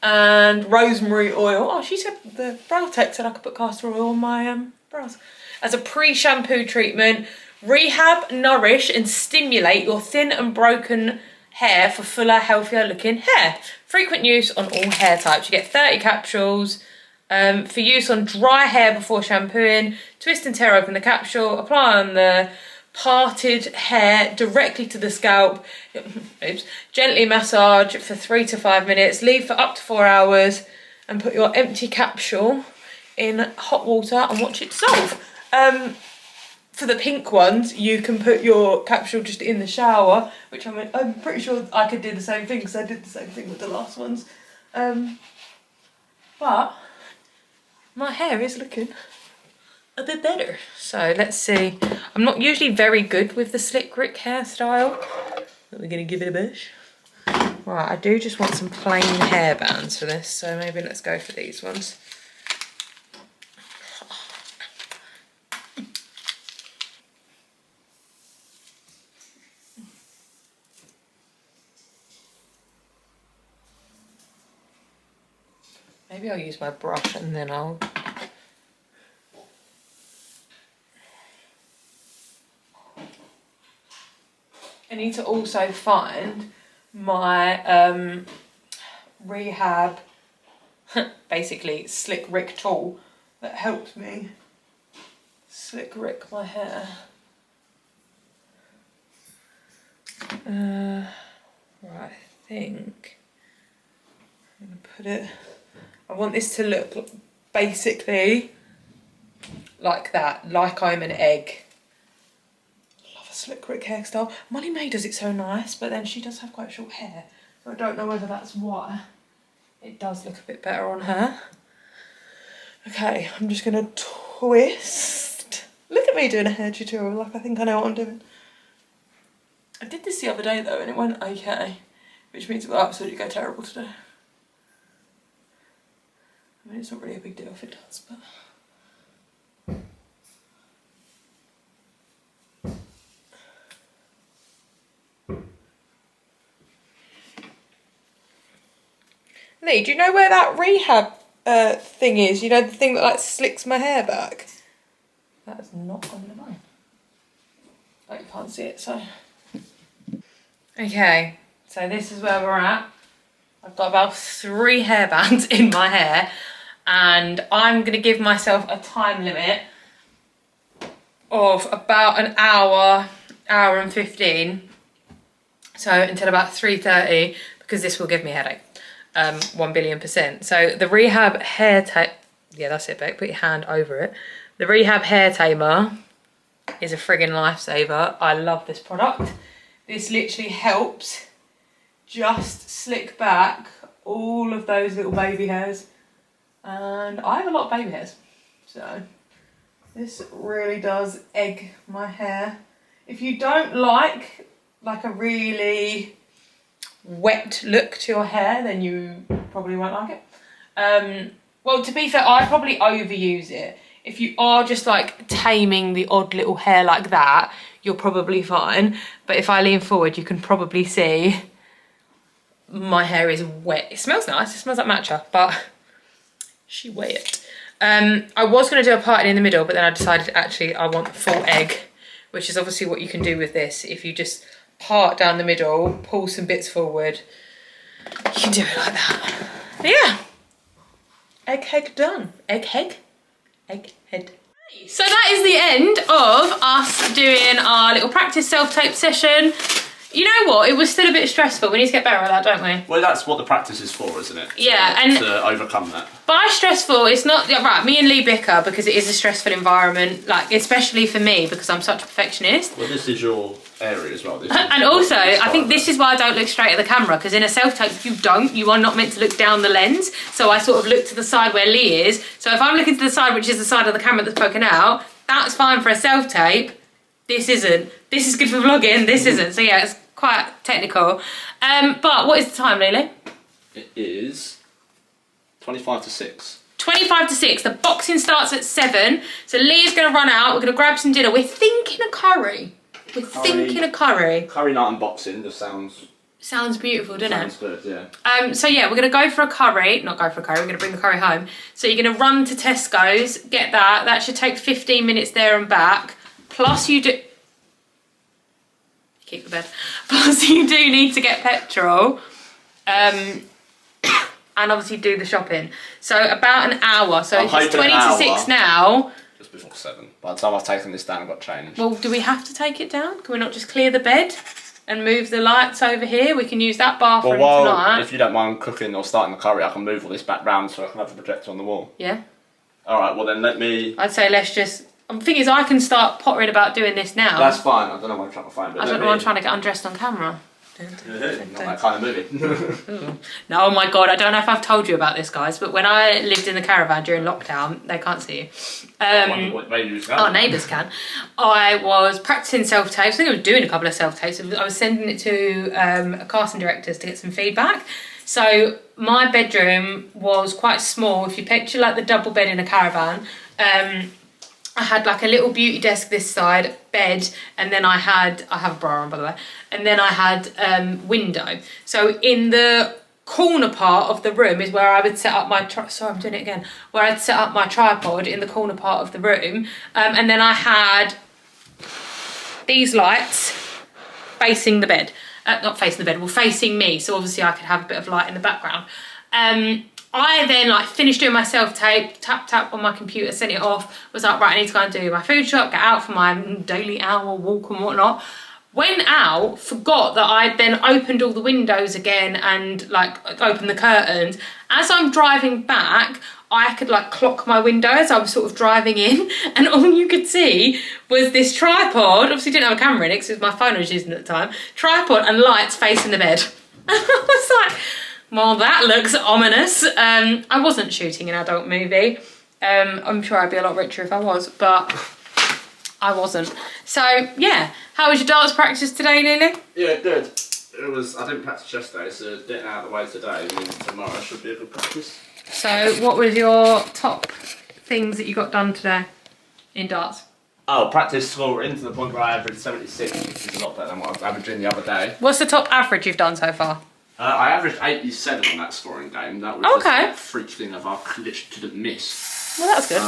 and rosemary oil. Oh, she said, the brow tech said I could put castor oil on my brows. As a pre-shampoo treatment, rehab, nourish and stimulate your thin and broken hair for fuller, healthier looking hair. Frequent use on all hair types. You get 30 capsules. For use on dry hair before shampooing, twist and tear open the capsule, apply on the parted hair directly to the scalp. Oops. Gently massage for 3 to 5 minutes, leave for up to 4 hours, and put your empty capsule in hot water and watch it dissolve. For the pink ones, you can put your capsule just in the shower, which I'm pretty sure I could do the same thing because I did the same thing with the last ones. But my hair is looking a bit better. So let's see. I'm not usually very good with the slick Rick hairstyle, but we're gonna give it a bash. Right, I do just want some plain hair bands for this, so maybe let's go for these ones. Maybe I'll use my brush and then I'll... I need to also find my REHAB, basically Slick Rick tool that helped me slick rick my hair. Right, I think I'm gonna put it... I want this to look basically like that, like I'm an egg. I love a slick Rick hairstyle. Molly May does it so nice, but then she does have quite short hair. So I don't know whether that's why. It does look a bit better on her. Okay, I'm just gonna twist. Look at me doing a hair tutorial like I think I know what I'm doing. I did this the other day though and it went okay, which means it will absolutely go terrible today. I mean, it's not really a big deal if it does, but... Lee, do you know where that REHAB thing is? You know, the thing that like slicks my hair back? That is not on the line. Oh, you can't see it, so... Okay, so this is where we're at. I've got about 3 hairbands in my hair. And I'm going to give myself a time limit of about an hour, hour and 15. So until about 3:30, because this will give me a headache. 1,000,000,000%. So the REHAB hair yeah, that's it, Beck. Put your hand over it. The REHAB hair tamer is a friggin' lifesaver. I love this product. This literally helps just slick back all of those little baby hairs. And I have a lot of baby hairs, so this really does egg my hair. If you don't like a really wet look to your hair, then you probably won't like it. Well, to be fair, I probably overuse it. If you are just like taming the odd little hair like that, you're probably fine. But if I lean forward, you can probably see my hair is wet. It smells nice, it smells like matcha, but she wet. I was going to do a parting in the middle, but then I decided actually I want the full egg, which is obviously what you can do with this. If you just part down the middle, pull some bits forward, you can do it like that. But yeah, egg head done. Egg head? Egg head. So that is the end of us doing our little practice self-tape session. You know what? It was still a bit stressful. We need to get better at that, don't we? Well, that's what the practice is for, isn't it? Yeah, and to overcome that. By stressful, it's not right. Me and Lee bicker because it is a stressful environment, like especially for me because I'm such a perfectionist. Well, this is your area as well. And also, I think this is why I don't look straight at the camera, because in a self-tape you are not meant to look down the lens. So I sort of look to the side where Lee is. So if I'm looking to the side, which is the side of the camera that's poking out, that's fine for a self-tape. This isn't. This is good for vlogging. This isn't. So yeah, it's quite technical. But what is the time, Lily? It is 25 to 6. 25 to 6. The boxing starts at 7. So Leah's going to run out. We're going to grab some dinner. We're thinking a curry. Thinking a curry. Curry night and boxing just Sounds beautiful, doesn't it? Sounds good, yeah. So yeah, we're going to go for a curry. Not go for a curry, we're going to bring the curry home. So you're going to run to Tesco's, get that. That should take 15 minutes there and back. Plus you do... Keep the bed. Plus you do need to get petrol. And obviously do the shopping. So about an hour. So if it's 20 to 6 now... Just before 7. By the time I've taken this down and got changed. Well, do we have to take it down? Can we not just clear the bed and move the lights over here? We can use that bathroom tonight. If you don't mind cooking or starting the curry, I can move all this back round so I can have the projector on the wall. Yeah. Alright, well then let me... I'd say let's just... The thing is, I can start pottering about doing this now. That's fine. I don't know why I'm trying to find it. I don't know why I'm trying to get undressed on camera. Not that kind of movie. No, oh my god, I don't know if I've told you about this, guys, but when I lived in the caravan during lockdown, they can't see you. Our neighbours can. I was practising self-tapes. I think I was doing a couple of self-tapes. I was sending it to a casting directors to get some feedback. So my bedroom was quite small. If you picture like the double bed in a caravan, I had like a little beauty desk this side, bed, and then I have a bra on by the way, and then I had window. So in the corner part of the room is where I would set up my, sorry I'm doing it again, where I'd set up my tripod in the corner part of the room, and then I had these lights facing the bed, not facing the bed, well facing me, so obviously I could have a bit of light in the background. I then like finished doing my self-tape, tap on my computer, sent it off, was like, right, I need to go and do my food shop, get out for my daily hour walk and whatnot. Went out, forgot that I'd then opened all the windows again and like opened the curtains. As I'm driving back, I could like clock my window as I was sort of driving in, and all you could see was this tripod, obviously didn't have a camera in it because it was my phone I was using at the time, tripod and lights facing the bed. I was like, well, that looks ominous. I wasn't shooting an adult movie. I'm sure I'd be a lot richer if I was, but I wasn't. So, yeah. How was your darts practice today, Lily? Yeah, good. It was. I didn't practice yesterday, so getting out of the way today means tomorrow should be a good practice. So, what was your top things that you got done today in darts? Oh, practice scoring to the point where I averaged 76, which is a lot better than what I was averaging the other day. What's the top average you've done so far? I averaged 87 on that scoring game. That was just a freak thing of I literally couldn't miss. Well, that's good.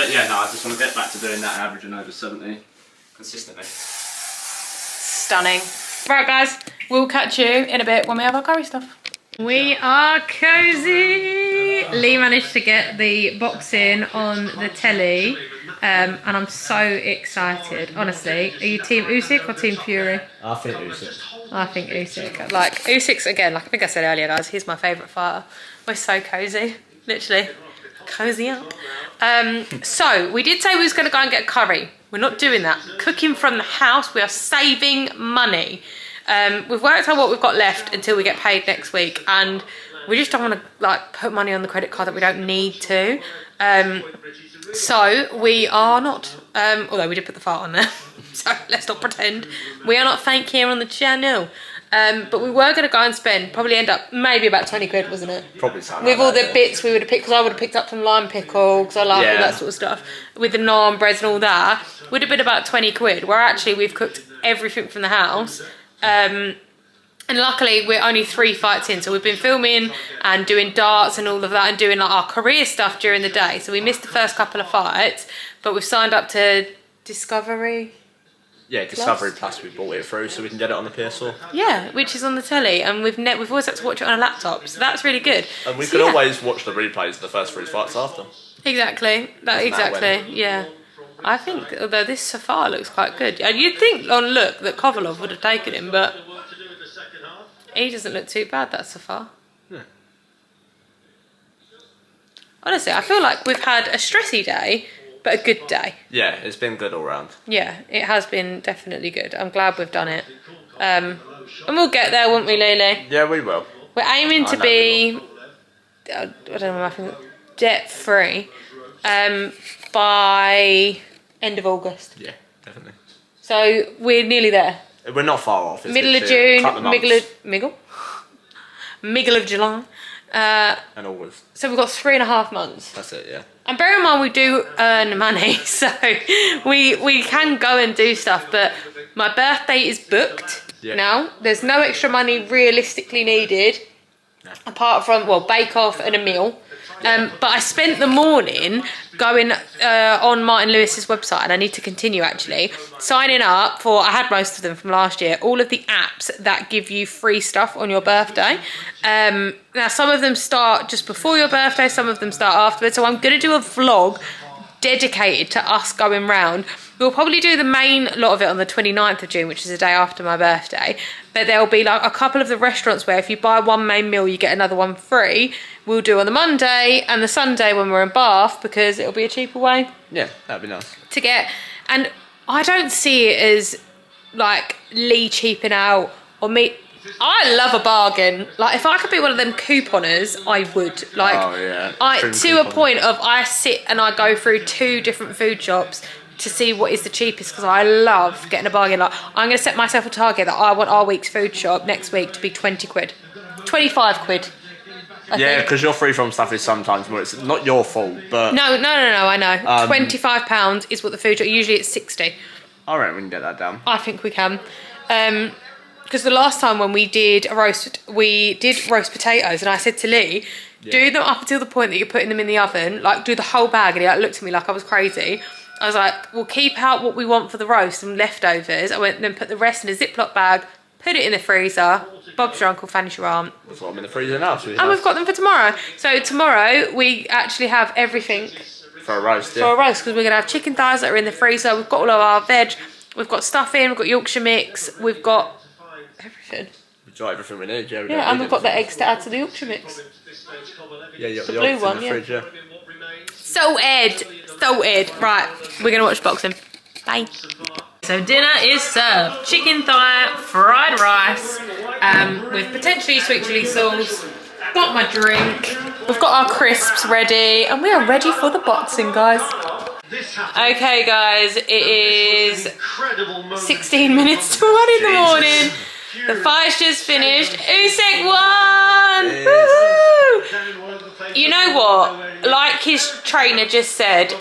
But yeah, no, I just want to get back to doing that and averaging over 70 consistently. Stunning. Right, guys, we'll catch you in a bit when we have our curry stuff. We are cosy. Lee managed to get the boxing on the telly, and I'm so excited. Honestly, are you team Usyk or team Fury? I think Usyk. I think Usyk. Like Usyk's again. Like I think I said earlier, guys. He's my favourite fighter. We're so cosy, literally, cozy up. So we did say we was going to go and get curry. We're not doing that. Cooking from the house. We are saving money. We've worked out what we've got left until we get paid next week, and we just don't want to like put money on the credit card that we don't need to. So we are not, although we did put the fart on there, so let's not pretend. We are not fake here on the channel. But we were going to go and spend, probably end up maybe about 20 quid, wasn't it? Probably something with like all that, the bits we would have picked, because I would have picked up some lime pickle, because I like all that sort of stuff. With the naan breads and all that, would have been about 20 quid, where actually we've cooked everything from the house. And luckily we're only 3 fights in, so we've been filming and doing darts and all of that and doing like our career stuff during the day, so we missed the first couple of fights, but we've signed up to Discovery. Yeah, Discovery Plus, we bought it through so we can get it on the PS4. Yeah, which is on the telly, and we've always had to watch it on a laptop, so that's really good. And we can always watch the replays of the first 3 fights after. Exactly, yeah. I think, although this so far looks quite good, and you'd think on look that Kovalov would have taken him, but He doesn't look too bad, that so far. Yeah. Honestly, I feel like we've had a stressy day, but a good day. Yeah, it's been good all round. Yeah, it has been definitely good. I'm glad we've done it. And we'll get there, won't we, Lily? Yeah, we will. We're aiming to be, I don't know, I think debt free by end of August. Yeah, definitely. So we're nearly there. We're not far off. It's Middle of literally June, middle of July. And August. So we've got 3.5 months. That's it, yeah. And bear in mind, we do earn money, so we can go and do stuff, but my birthday is booked now. There's no extra money realistically needed, apart from, well, Bake Off and a meal. But I spent the morning going on Martin Lewis's website, and I need to continue actually, signing up for, I had most of them from last year, all of the apps that give you free stuff on your birthday. Now some of them start just before your birthday, some of them start afterwards, so I'm going to do a vlog dedicated to us going round. We'll probably do the main lot of it on the 29th of June, which is the day after my birthday. But there'll be like a couple of the restaurants where if you buy one main meal, you get another one free. We'll do on the Monday and the Sunday when we're in Bath, because it'll be a cheaper way. Yeah, that'd be nice. To get, and I don't see it as like Lee cheaping out or me. I love a bargain. Like if I could be one of them couponers, I would. Like, oh, yeah. To a point of I sit and I go through 2 different food shops to see what is the cheapest, because I love getting a bargain. Like I'm going to set myself a target that I want our week's food shop next week to be 20 quid, 25 quid. Yeah, because your free from stuff is sometimes more. It's not your fault, but no, I know. £25 is what the food shop. Usually it's 60. I reckon we can get that down. I think we can. Because the last time when we did roast potatoes, and I said to Lee, do them up until the point that you're putting them in the oven, like do the whole bag, and he like looked at me like I was crazy. I was like, we'll keep out what we want for the roast and leftovers. I went then put the rest in a Ziploc bag, put it in the freezer. Bob's your uncle, Fanny's your aunt. That's what I'm in the freezer now. And we've got them for tomorrow. So tomorrow we actually have everything for a roast. Yeah. For a roast, because we're gonna have chicken thighs that are in the freezer. We've got all of our veg. We've got stuffing. We've got Yorkshire mix. We've got everything. We've got everything we need. Yeah. Yeah, and we've got the eggs to add to the Yorkshire mix. Yeah, the blue one. Yeah. Fridge, yeah. So Ed. Right, we're gonna watch boxing. Bye. So dinner is served. Chicken thigh, fried rice, with potentially sweet chilli sauce. Got my drink. We've got our crisps ready, and we are ready for the boxing, guys. Okay, guys, it is 16 minutes to 1 in the morning. The fight's just finished. Usyk won! Woohoo! You know what? Like his trainer just said,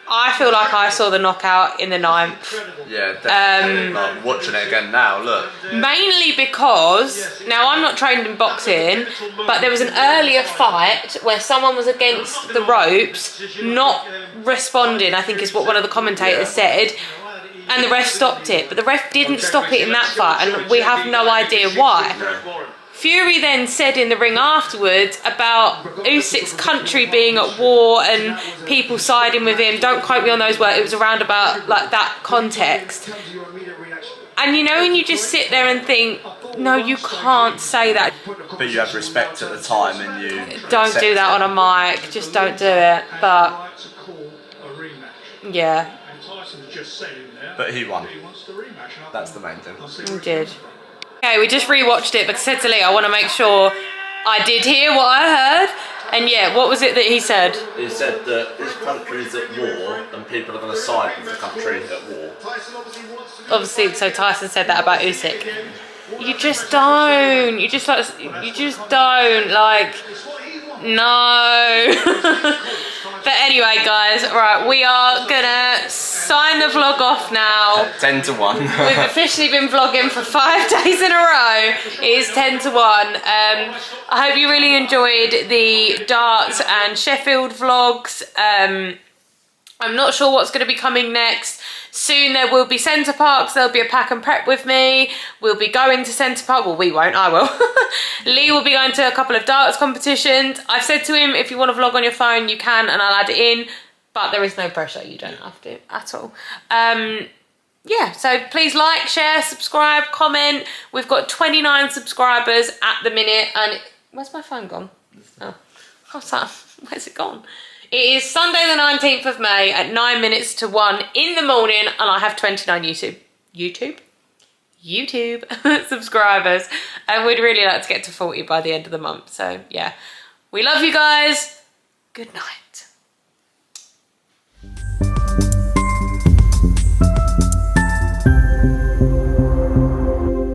I feel like I saw the knockout in the 9th. Yeah, definitely. Like, watching it again now, look. Mainly because, now I'm not trained in boxing, but there was an earlier fight where someone was against the ropes, not responding, I think is what one of the commentators said, and the ref stopped it. But the ref didn't stop it in that fight, and we have no idea why. Fury then said in the ring afterwards about Usyk's country being at war and people siding with him. Don't quote me on those words. It was around about like that context. And you know, when you just sit there and think, no, you can't say that. But you have respect at the time, and you don't do that on a mic. Just don't do it. But yeah. But he won. That's the main thing. He did. Okay, we just rewatched it because I said to Lee, I want to make sure I did hear what I heard. And yeah, what was it that he said? He said that his country is at war and people are going to side with the country at war. Obviously, so Tyson said that about Usyk. You just don't. You just don't. Like, no. But anyway, guys, right, we are gonna sign the vlog off now. 10 to 1. We've officially been vlogging for 5 days in a row. It is 10 to 1. I hope you really enjoyed the darts and Sheffield vlogs. I'm not sure what's going to be coming next. Soon there will be Centre Parks. There'll be a pack and prep with me. We'll be going to Centre Park. Well, we won't. I will. Lee will be going to a couple of darts competitions. I've said to him, if you want to vlog on your phone, you can, and I'll add it in. But there is no pressure. You don't have to at all. yeah, so please like, share, subscribe, comment. We've got 29 subscribers at the minute, and where's my phone gone? Oh, what's that? Where's it gone? It is Sunday the 19th of May at 9 minutes to 1 in the morning, and I have 29 YouTube subscribers, and we'd really like to get to 40 by the end of the month. So yeah, we love you guys. Good night.